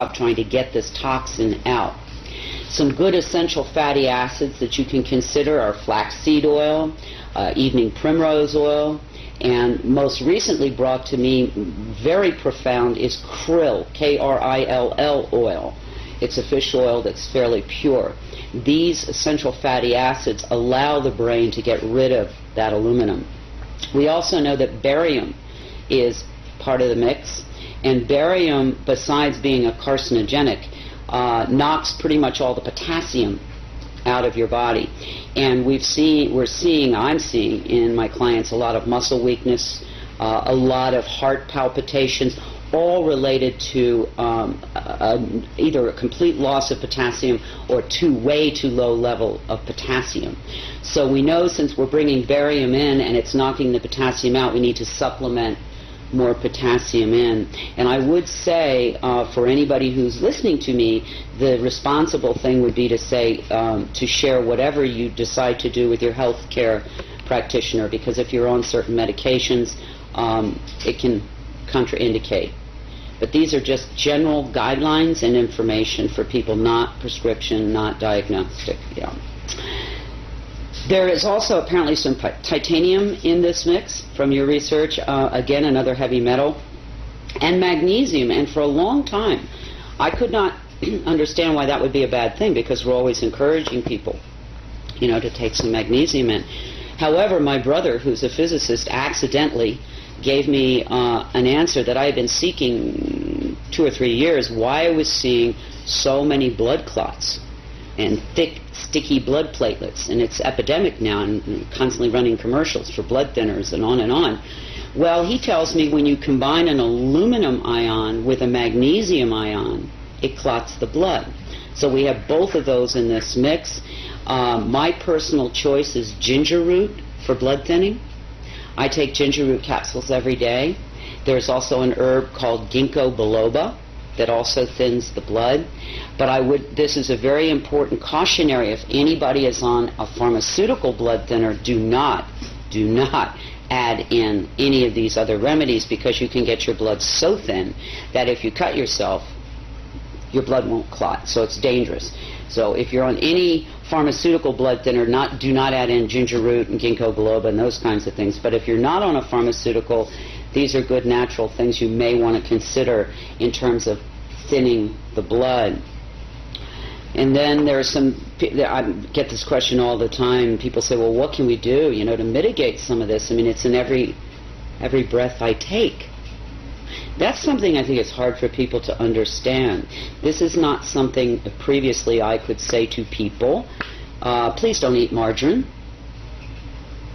trying to get this toxin out. Some good essential fatty acids that you can consider are flaxseed oil, evening primrose oil, and most recently brought to me very profound is krill, K-R-I-L-L oil. It's a fish oil that's fairly pure. These essential fatty acids allow the brain to get rid of that aluminum. We also know that barium is part of the mix, and barium, besides being a carcinogenic, knocks pretty much all the potassium out of your body. And I'm seeing in my clients a lot of muscle weakness, a lot of heart palpitations, all related to either a complete loss of potassium or way too low level of potassium. So we know, since we're bringing barium in and it's knocking the potassium out, we need to supplement more potassium in. And I would say, for anybody who's listening to me, the responsible thing would be to say, to share whatever you decide to do with your health care practitioner, because if you're on certain medications, it can contraindicate. But these are just general guidelines and information for people, not prescription, not diagnostic. Yeah. There is also apparently some titanium in this mix from your research, again another heavy metal, and magnesium. And for a long time I could not understand why that would be a bad thing, because we're always encouraging people, to take some magnesium in. However, my brother, who's a physicist, accidentally gave me an answer that I had been seeking 2 or 3 years, why I was seeing so many blood clots and thick, sticky blood platelets. And it's epidemic now, and constantly running commercials for blood thinners and on and on. Well, he tells me when you combine an aluminum ion with a magnesium ion, it clots the blood. So we have both of those in this mix. My personal choice is ginger root for blood thinning. I take ginger root capsules every day. There's also an herb called ginkgo biloba that also thins the blood. But this is a very important cautionary. If anybody is on a pharmaceutical blood thinner, do not add in any of these other remedies, because you can get your blood so thin that if you cut yourself, your blood won't clot. So it's dangerous. So if you're on any pharmaceutical blood thinner, do not add in ginger root and ginkgo biloba and those kinds of things. But if you're not on a pharmaceutical, these are good natural things you may want to consider in terms of thinning the blood. And then there's I get this question all the time. People say, well, what can we do, to mitigate some of this? I mean, it's in every breath I take. That's something I think is hard for people to understand. This is not something previously I could say to people, please don't eat margarine.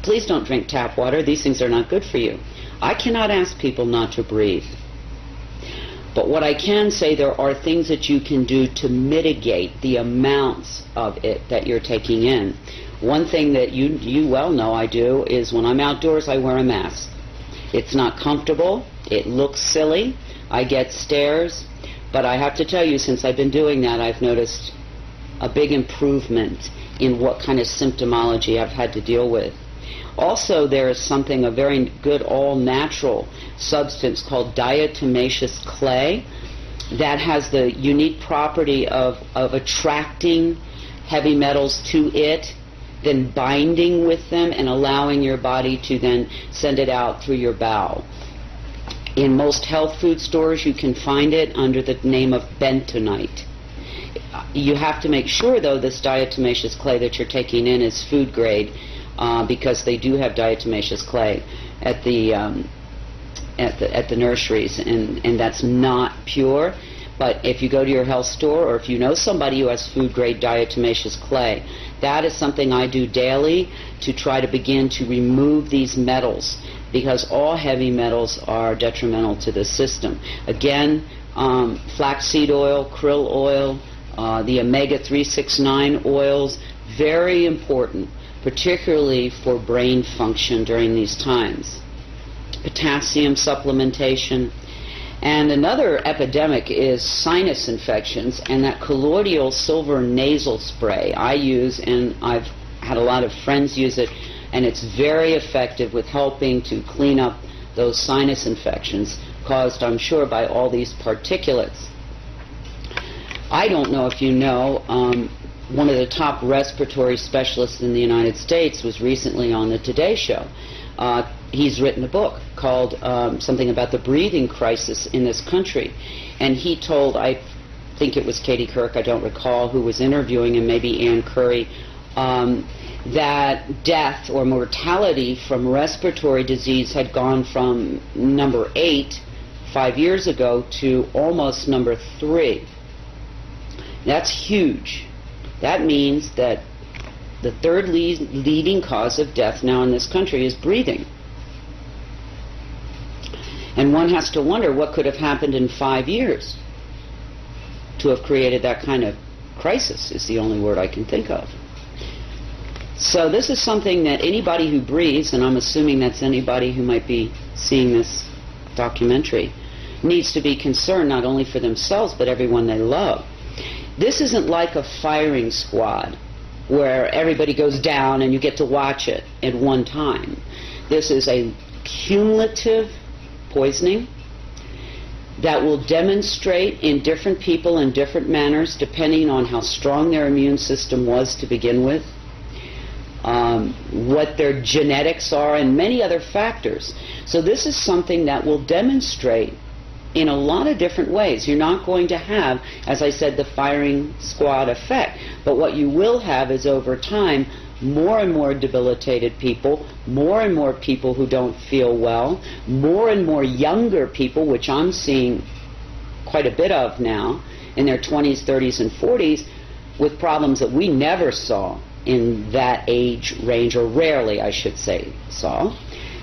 Please don't drink tap water. These things are not good for you. I cannot ask people not to breathe. But what I can say, there are things that you can do to mitigate the amounts of it that you're taking in. One thing that you well know I do is when I'm outdoors, I wear a mask. It's not comfortable. It looks silly. I get stares. But I have to tell you, since I've been doing that, I've noticed a big improvement in what kind of symptomology I've had to deal with. Also, there is a very good all-natural substance called diatomaceous clay that has the unique property of attracting heavy metals to it, then binding with them and allowing your body to then send it out through your bowel. In most health food stores, you can find it under the name of bentonite. You have to make sure, though, this diatomaceous clay that you're taking in is food grade, because they do have diatomaceous clay at the nurseries, and that's not pure. But if you go to your health store, or if you know somebody who has food grade diatomaceous clay, that is something I do daily to try to begin to remove these metals, because all heavy metals are detrimental to the system. Again, flaxseed oil, krill oil, the omega-369 oils, very important, particularly for brain function during these times. Potassium supplementation. And another epidemic is sinus infections, and that colloidal silver nasal spray I use, and I've had a lot of friends use it, and it's very effective with helping to clean up those sinus infections caused, I'm sure, by all these particulates. I don't know if you know, one of the top respiratory specialists in the United States was recently on the Today Show. He's written a book called something about the breathing crisis in this country. And he told, I think it was Katie Couric, I don't recall, who was interviewing him, maybe Ann Curry, that death or mortality from respiratory disease had gone from number 8 5 years ago to almost number 3. That's huge. That means that the third leading cause of death now in this country is breathing. And one has to wonder what could have happened in 5 years to have created that kind of crisis, is the only word I can think of. So this is something that anybody who breathes, and I'm assuming that's anybody who might be seeing this documentary, needs to be concerned not only for themselves but everyone they love. This isn't like a firing squad where everybody goes down and you get to watch it at one time. This is a cumulative poisoning that will demonstrate in different people in different manners depending on how strong their immune system was to begin with, what their genetics are, and many other factors. So this is something that will demonstrate in a lot of different ways. You're not going to have, as I said, the firing squad effect, but what you will have is over time more and more debilitated people, more and more people who don't feel well, more and more younger people, which I'm seeing quite a bit of now, in their 20s, 30s, and 40s, with problems that we never saw in that age range, or rarely, I should say, saw.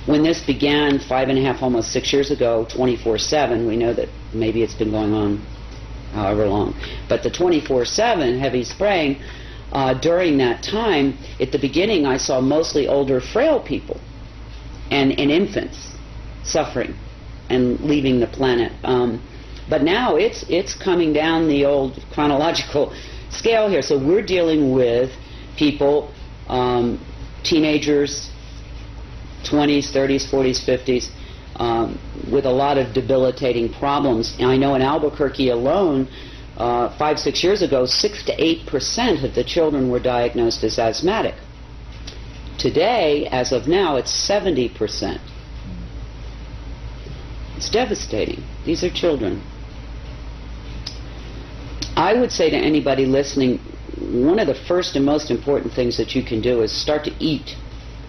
When this began 5.5, almost 6 years ago, 24/7, we know that maybe it's been going on however long, but the 24/7 heavy spraying, during that time, at the beginning I saw mostly older, frail people and infants suffering and leaving the planet. But now it's coming down the old chronological scale here. So we're dealing with people, teenagers, 20s, 30s, 40s, 50s, with a lot of debilitating problems. And I know in Albuquerque alone, 5-6 years ago, 6 to 8% of the children were diagnosed as asthmatic. Today, as of now, it's 70%. It's devastating. These are children. I would say to anybody listening, one of the first and most important things that you can do is start to eat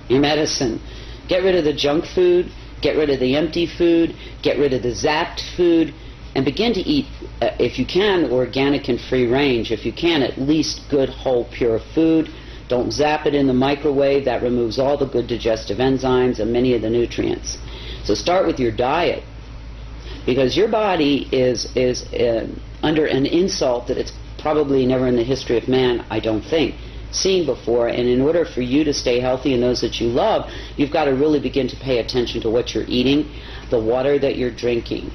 your medicine. Get rid of the junk food, get rid of the empty food, get rid of the zapped food, and begin to eat, if you can, organic and free range. If you can, at least good, whole, pure food. Don't zap it in the microwave. That removes all the good digestive enzymes and many of the nutrients. So start with your diet, because your body is under an insult that it's probably never in the history of man, I don't think, seen before. And in order for you to stay healthy and those that you love, you've got to really begin to pay attention to what you're eating, the water that you're drinking.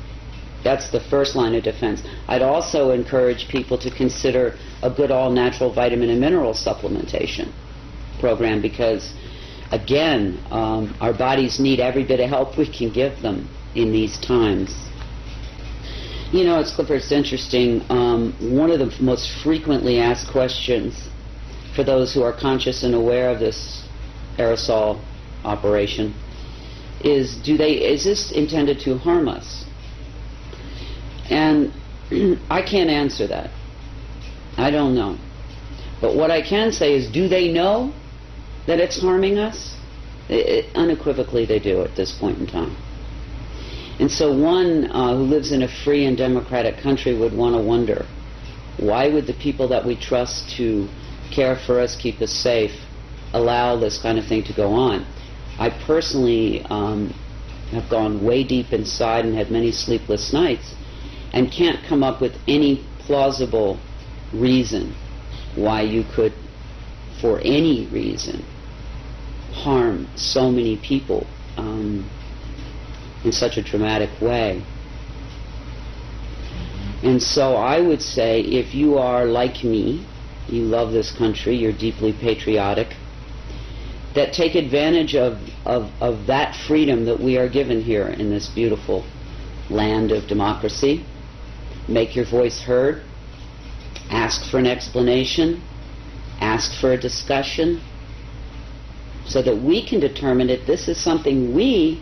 That's the first line of defense. I'd also encourage people to consider a good all-natural vitamin and mineral supplementation program, because, again, our bodies need every bit of help we can give them in these times. You know, it's interesting. One of the most frequently asked questions for those who are conscious and aware of this aerosol operation is, is this intended to harm us? And I can't answer that. I don't know. But what I can say is, do they know that it's harming us? Unequivocally they do at this point in time. And so one who lives in a free and democratic country would want to wonder, why would the people that we trust to care for us, keep us safe, allow this kind of thing to go on? I personally have gone way deep inside and had many sleepless nights and can't come up with any plausible reason why you could, for any reason, harm so many people in such a dramatic way. And so I would say, if you are like me, you love this country, you're deeply patriotic, that take advantage of that freedom that we are given here in this beautiful land of democracy. Make your voice heard. ask for an explanation, ask for a discussion, so that we can determine if this is something we